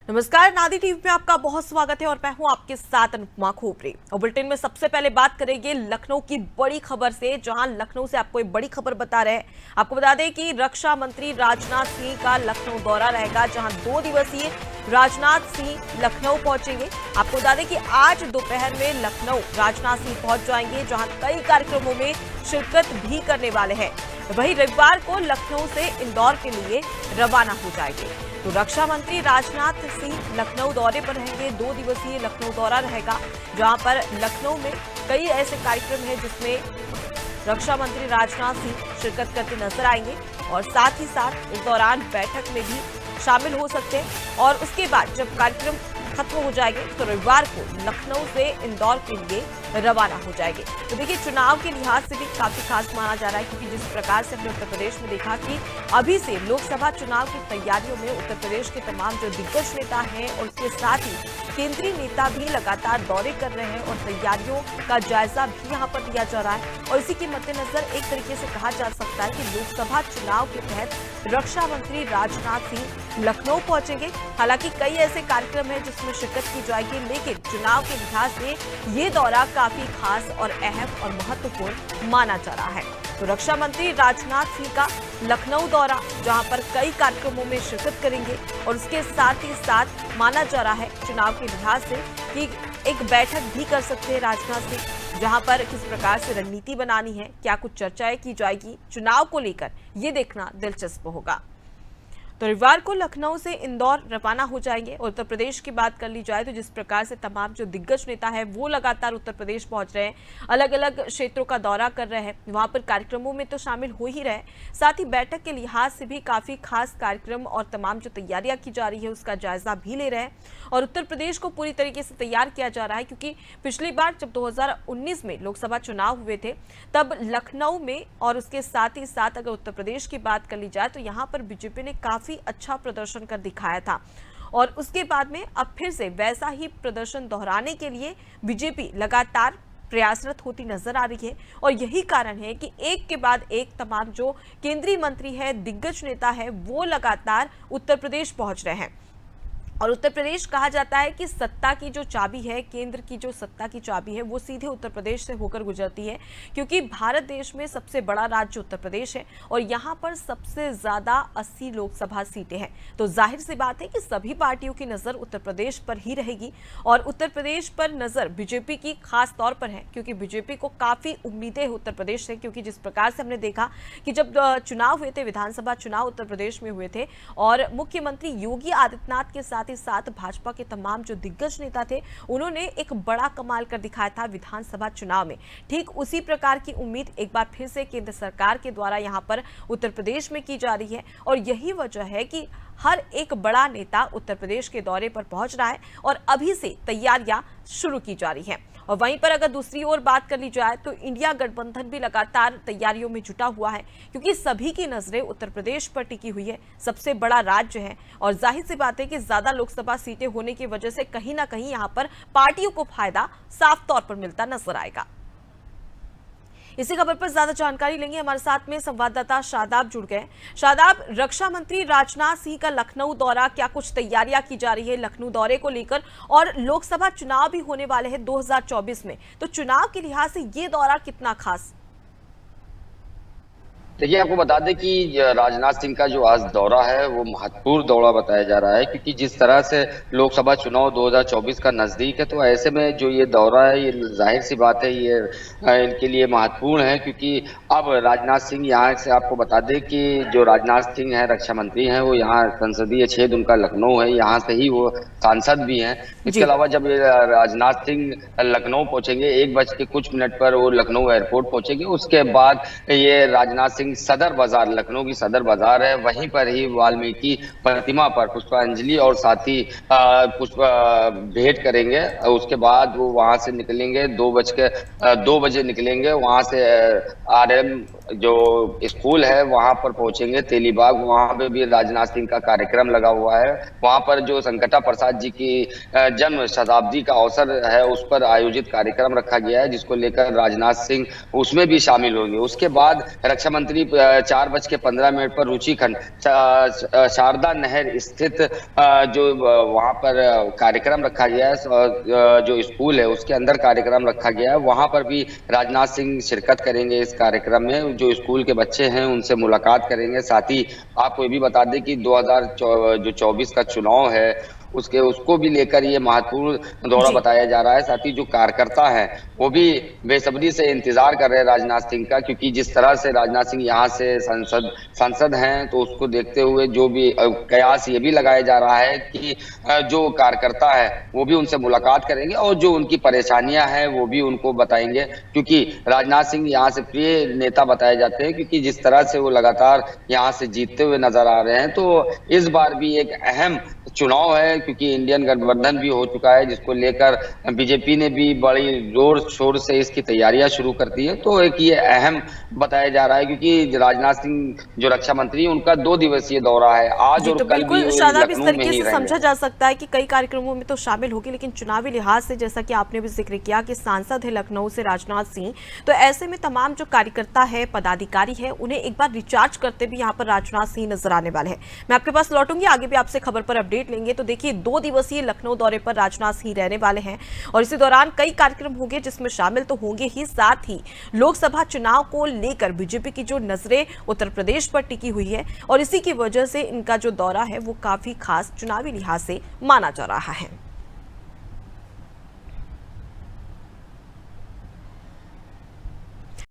नमस्कार, नादी टीवी में आपका बहुत स्वागत है और मैं हूं आपके साथ अनुपमा खोपरे। और बुलेटिन में सबसे पहले बात करेंगे लखनऊ की बड़ी खबर से, जहां लखनऊ से आपको एक बड़ी खबर बता रहे हैं। आपको बता दें कि रक्षा मंत्री राजनाथ सिंह का लखनऊ दौरा रहेगा, जहां 2 दिवसीय राजनाथ सिंह लखनऊ पहुंचेंगे। आपको बता दें कि आज दोपहर में लखनऊ राजनाथ सिंह पहुंच जाएंगे, जहां कई कार्यक्रमों में शिरकत भी करने वाले हैं। वहीं रविवार को लखनऊ से इंदौर के लिए रवाना हो जाएंगे। तो रक्षा मंत्री राजनाथ सिंह लखनऊ दौरे पर रहेंगे। 2 दिवसीय लखनऊ दौरा रहेगा, जहां पर लखनऊ में कई ऐसे कार्यक्रम हैं जिसमें रक्षा मंत्री राजनाथ सिंह शिरकत करते नजर आएंगे और साथ ही साथ इस दौरान बैठक में भी शामिल हो सकते हैं। और उसके बाद जब कार्यक्रम खत्म हो जाएंगे तो रविवार को लखनऊ से इंदौर के लिए रवाना हो जाएंगे। तो देखिए, चुनाव के लिहाज से भी काफी खास माना जा रहा है, क्योंकि जिस प्रकार से हमने उत्तर प्रदेश में देखा कि अभी से लोकसभा चुनाव की तैयारियों में उत्तर प्रदेश के तमाम जो दिग्गज नेता हैं और उसके साथ ही केंद्रीय नेता भी लगातार दौरे कर रहे हैं और तैयारियों का जायजा भी यहाँ पर लिया जा रहा है। और इसी के मद्देनजर एक तरीके से कहा जा सकता है कि लोकसभा चुनाव के तहत रक्षा मंत्री राजनाथ सिंह लखनऊ पहुंचेंगे। हालांकि कई ऐसे कार्यक्रम हैं जिसमें शिरकत की जाएगी, लेकिन चुनाव के लिहाज से ये दौरा काफी खास और अहम और महत्वपूर्ण माना जा रहा है। तो रक्षा मंत्री राजनाथ सिंह का लखनऊ दौरा, जहां पर कई कार्यक्रमों में शिरकत करेंगे और उसके साथ ही साथ माना जा रहा है चुनाव के लिहाज से कि एक बैठक भी कर सकते हैं राजनाथ सिंह, जहां पर किस प्रकार से रणनीति बनानी है, क्या कुछ चर्चाएं की जाएगी चुनाव को लेकर, ये देखना दिलचस्प होगा। तो रविवार को लखनऊ से इंदौर रवाना हो जाएंगे। और उत्तर प्रदेश की बात कर ली जाए तो जिस प्रकार से तमाम जो दिग्गज नेता है वो लगातार उत्तर प्रदेश पहुंच रहे हैं, अलग अलग क्षेत्रों का दौरा कर रहे हैं, वहां पर कार्यक्रमों में तो शामिल हो ही रहे, साथ ही बैठक के लिहाज से भी काफी खास कार्यक्रम और तमाम जो तैयारियां की जा रही है उसका जायजा भी ले रहे हैं। और उत्तर प्रदेश को पूरी तरीके से तैयार किया जा रहा है, क्योंकि पिछली बार जब 2019 में लोकसभा चुनाव हुए थे तब लखनऊ में और उसके साथ ही साथ अगर उत्तर प्रदेश की बात कर ली जाए तो यहाँ पर बीजेपी ने काफी अच्छा प्रदर्शन कर दिखाया था। और उसके बाद में अब फिर से वैसा ही प्रदर्शन दोहराने के लिए बीजेपी लगातार प्रयासरत होती नजर आ रही है। और यही कारण है कि एक के बाद एक तमाम जो केंद्रीय मंत्री है, दिग्गज नेता है, वो लगातार उत्तर प्रदेश पहुंच रहे हैं। और उत्तर प्रदेश कहा जाता है कि सत्ता की जो चाबी है, केंद्र की जो सत्ता की चाबी है, वो सीधे उत्तर प्रदेश से होकर गुजरती है, क्योंकि भारत देश में सबसे बड़ा राज्य उत्तर प्रदेश है और यहाँ पर सबसे ज्यादा 80 लोकसभा सीटें हैं। तो जाहिर सी बात है कि सभी पार्टियों की नजर उत्तर प्रदेश पर ही रहेगी। और उत्तर प्रदेश पर नजर बीजेपी की खास तौर पर है, क्योंकि बीजेपी को काफी उम्मीदें हैं उत्तर प्रदेश से, क्योंकि जिस प्रकार से हमने देखा कि जब चुनाव हुए थे, विधानसभा चुनाव उत्तर प्रदेश में हुए थे और मुख्यमंत्री योगी आदित्यनाथ के साथ ही साथ भाजपा के तमाम जो दिग्गज नेता थे उन्होंने एक बड़ा कमाल कर दिखाया था विधानसभा चुनाव में। ठीक उसी प्रकार की उम्मीद एक बार फिर से केंद्र सरकार के द्वारा यहां पर उत्तर प्रदेश में की जा रही है। और यही वजह है कि हर एक बड़ा नेता उत्तर प्रदेश के दौरे पर पहुंच रहा है और अभी से तैयारियां शुरू की जा रही हैं। और वहीं पर अगर दूसरी ओर बात कर ली जाए तो इंडिया गठबंधन भी लगातार तैयारियों में जुटा हुआ है, क्योंकि सभी की नजरें उत्तर प्रदेश पर टिकी हुई है, सबसे बड़ा राज्य है और जाहिर सी बात है कि ज्यादा लोकसभा सीटें होने की वजह से कहीं ना कहीं यहां पर पार्टियों को फायदा साफ तौर पर मिलता नजर आएगा। इसी खबर पर ज्यादा जानकारी लेंगे, हमारे साथ में संवाददाता शादाब जुड़ गए। शादाब, रक्षा मंत्री राजनाथ सिंह का लखनऊ दौरा, क्या कुछ तैयारियां की जा रही है लखनऊ दौरे को लेकर? और लोकसभा चुनाव भी होने वाले हैं 2024 में, तो चुनाव के लिहाज से ये दौरा कितना खास? देखिए, आपको बता दें कि राजनाथ सिंह का जो आज दौरा है वो महत्वपूर्ण दौरा बताया जा रहा है, क्योंकि जिस तरह से लोकसभा चुनाव 2024 का नजदीक है, तो ऐसे में जो ये दौरा है ये जाहिर सी बात है ये इनके लिए महत्वपूर्ण है। क्योंकि अब राजनाथ सिंह यहाँ से, आपको बता दें कि जो राजनाथ सिंह है रक्षा मंत्री हैं, वो यहाँ संसदीय क्षेत्र उनका लखनऊ है, यहाँ से ही वो सांसद भी हैं। इसके अलावा जब राजनाथ सिंह लखनऊ पहुंचेंगे 1:00 पर वो लखनऊ एयरपोर्ट पहुंचेंगे, उसके बाद ये राजनाथ सदर बाजार, लखनऊ की सदर बाजार है, वहीं पर ही वाल्मीकि प्रतिमा पर पुष्पांजलि और साथ ही पुष्प भेंट करेंगे। उसके बाद वो वहां से निकलेंगे 2 बजे निकलेंगे, वहां से RM जो स्कूल है वहां पर पहुंचेंगे तेलीबाग, वहां पे भी राजनाथ सिंह का कार्यक्रम लगा हुआ है। वहां पर जो संकटा प्रसाद जी की जन्म शताब्दी का अवसर है उस पर आयोजित कार्यक्रम रखा गया है, जिसको लेकर राजनाथ सिंह उसमें भी शामिल होंगे। उसके बाद रक्षा मंत्री मंत्री 4:15 पर रुचिखंड शारदा नहर स्थित जो वहां पर कार्यक्रम रखा गया है, जो स्कूल है उसके अंदर कार्यक्रम रखा गया है, वहां पर भी राजनाथ सिंह शिरकत करेंगे। इस कार्यक्रम में जो स्कूल के बच्चे हैं उनसे मुलाकात करेंगे। साथ ही आपको ये भी बता दें कि 2024 का चुनाव है उसको भी लेकर ये महत्वपूर्ण दौरा बताया जा रहा है। साथ ही जो कार्यकर्ता है वो भी बेसब्री से इंतजार कर रहे हैं राजनाथ सिंह का, क्योंकि जिस तरह से राजनाथ सिंह यहाँ से सांसद हैं तो उसको देखते हुए जो भी कयास ये भी लगाया जा रहा है कि जो कार्यकर्ता है वो भी उनसे मुलाकात करेंगे और जो उनकी परेशानियां हैं वो भी उनको बताएंगे, क्योंकि राजनाथ सिंह यहाँ से प्रिय नेता बताए जाते हैं, क्योंकि जिस तरह से वो लगातार यहाँ से जीतते हुए नजर आ रहे हैं। तो इस बार भी एक अहम चुनाव है, क्योंकि इंडियन गठबंधन भी हो चुका है, जिसको लेकर बीजेपी ने भी बड़ी जोर शोर से इसकी तैयारियां शुरू कर दी है। तो एक ये अहम बताया जा रहा है, क्योंकि राजनाथ सिंह जो रक्षा मंत्री उनका 2 दिवसीय दौरा है आज और तो कल भी शादाब, इस तरीके से समझा जा सकता है कि कई कार्यक्रमों में तो शामिल होगी, लेकिन चुनावी लिहाज से जैसा कि आपने भी जिक्र किया कि सांसद है लखनऊ से राजनाथ सिंह, तो ऐसे में तमाम जो कार्यकर्ता है, पदाधिकारी है, उन्हें एक बार रिचार्ज करते भी यहाँ पर राजनाथ सिंह नजर आने वाले हैं। मैं आपके पास लौटूंगी, आगे भी आपसे खबर पर अपडेट लेंगे। तो देखिए 2 दिवसीय लखनऊ दौरे पर राजनाथ सिंह रहने वाले हैं और इसी दौरान कई कार्यक्रम होंगे जिसमें शामिल तो होंगे ही, साथ ही लोकसभा चुनाव को लेकर बीजेपी की जो नजरें उत्तर प्रदेश पर टिकी हुई है और इसी की वजह से इनका जो दौरा है वो काफी खास चुनावी लिहाज से माना जा रहा है।